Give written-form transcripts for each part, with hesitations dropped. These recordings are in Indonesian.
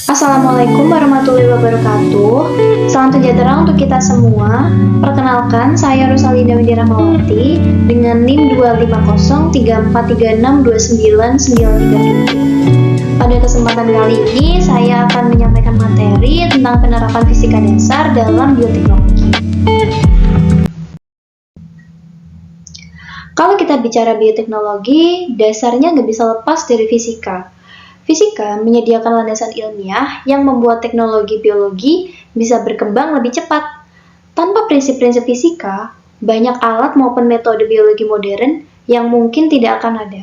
Assalamualaikum warahmatullahi wabarakatuh. Salam sejahtera untuk kita semua. Perkenalkan, saya Rosalinda Windy Rahmawati dengan NIM 25034362993. Pada kesempatan kali ini, saya akan menyampaikan materi tentang penerapan fisika dasar dalam bioteknologi. Kalau kita bicara bioteknologi, dasarnya nggak bisa lepas dari fisika. Fisika menyediakan landasan ilmiah yang membuat teknologi biologi bisa berkembang lebih cepat. Tanpa prinsip-prinsip fisika, banyak alat maupun metode biologi modern yang mungkin tidak akan ada.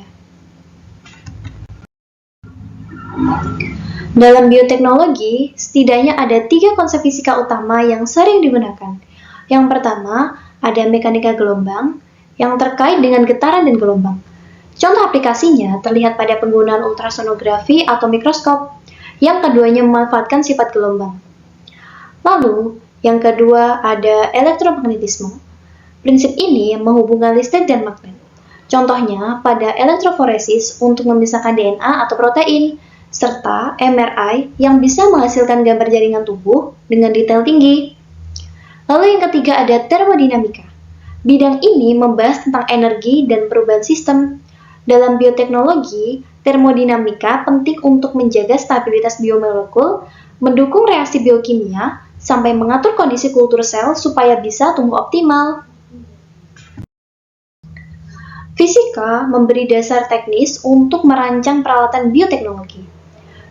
Dalam bioteknologi, setidaknya ada 3 konsep fisika utama yang sering digunakan. Yang pertama, ada mekanika gelombang, yang terkait dengan getaran dan gelombang. Contoh aplikasinya terlihat pada penggunaan ultrasonografi atau mikroskop. Yang keduanya memanfaatkan sifat gelombang. Lalu, yang kedua ada elektromagnetisme. Prinsip ini menghubungkan listrik dan magnet. Contohnya pada elektroforesis untuk memisahkan DNA atau protein, serta MRI yang bisa menghasilkan gambar jaringan tubuh dengan detail tinggi. Lalu yang ketiga ada termodinamika. Bidang ini membahas tentang energi dan perubahan sistem. Dalam bioteknologi, termodinamika penting untuk menjaga stabilitas biomolekul, mendukung reaksi biokimia, sampai mengatur kondisi kultur sel supaya bisa tumbuh optimal. Fisika memberi dasar teknis untuk merancang peralatan bioteknologi.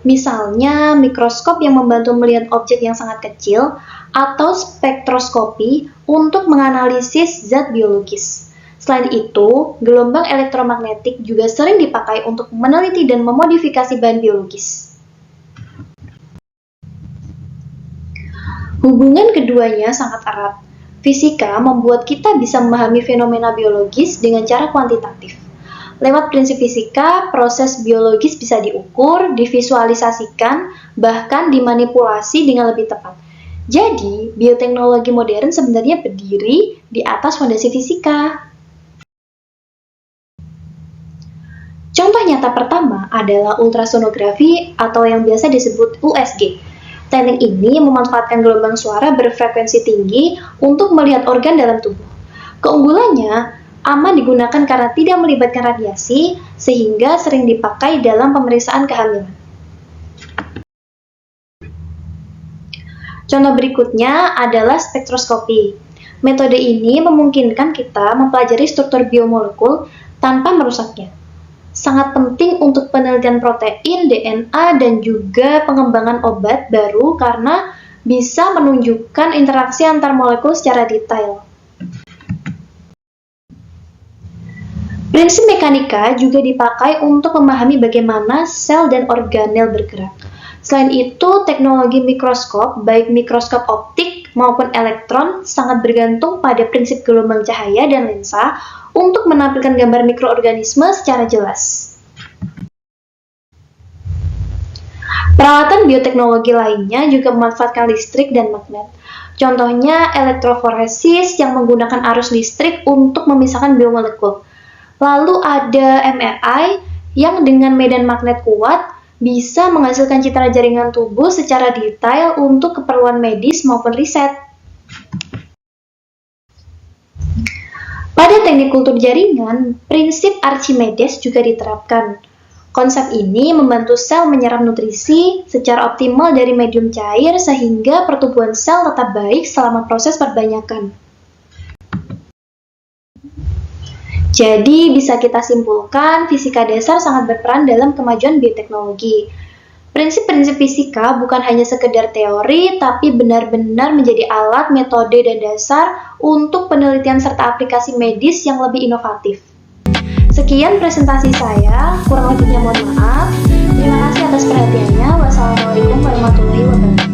Misalnya, mikroskop yang membantu melihat objek yang sangat kecil, atau spektroskopi untuk menganalisis zat biologis. Selain itu, gelombang elektromagnetik juga sering dipakai untuk meneliti dan memodifikasi bahan biologis. Hubungan keduanya sangat erat. Fisika membuat kita bisa memahami fenomena biologis dengan cara kuantitatif. Lewat prinsip fisika, proses biologis bisa diukur, divisualisasikan, bahkan dimanipulasi dengan lebih tepat. Jadi, bioteknologi modern sebenarnya berdiri di atas fondasi fisika. Contoh nyata pertama adalah ultrasonografi atau yang biasa disebut USG. Teknik ini memanfaatkan gelombang suara berfrekuensi tinggi untuk melihat organ dalam tubuh. Keunggulannya, aman digunakan karena tidak melibatkan radiasi, sehingga sering dipakai dalam pemeriksaan kehamilan. Contoh berikutnya adalah spektroskopi. Metode ini memungkinkan kita mempelajari struktur biomolekul tanpa merusaknya. Sangat penting untuk penelitian protein, DNA, dan juga pengembangan obat baru karena bisa menunjukkan interaksi antar molekul secara detail. Prinsip mekanika juga dipakai untuk memahami bagaimana sel dan organel bergerak. Selain itu, teknologi mikroskop, baik mikroskop optik maupun elektron, sangat bergantung pada prinsip gelombang cahaya dan lensa untuk menampilkan gambar mikroorganisme secara jelas. Peralatan bioteknologi lainnya juga memanfaatkan listrik dan magnet. Contohnya elektroforesis yang menggunakan arus listrik untuk memisahkan biomolekul. Lalu ada MRI yang dengan medan magnet kuat bisa menghasilkan citra jaringan tubuh secara detail untuk keperluan medis maupun riset. Pada teknik kultur jaringan, prinsip Archimedes juga diterapkan. Konsep ini membantu sel menyerap nutrisi secara optimal dari medium cair sehingga pertumbuhan sel tetap baik selama proses perbanyakan. Jadi, bisa kita simpulkan, fisika dasar sangat berperan dalam kemajuan bioteknologi. Prinsip-prinsip fisika bukan hanya sekedar teori, tapi benar-benar menjadi alat, metode, dan dasar untuk penelitian serta aplikasi medis yang lebih inovatif. Sekian presentasi saya, kurang lebihnya mohon maaf. Terima kasih atas perhatiannya. Wassalamualaikum warahmatullahi wabarakatuh.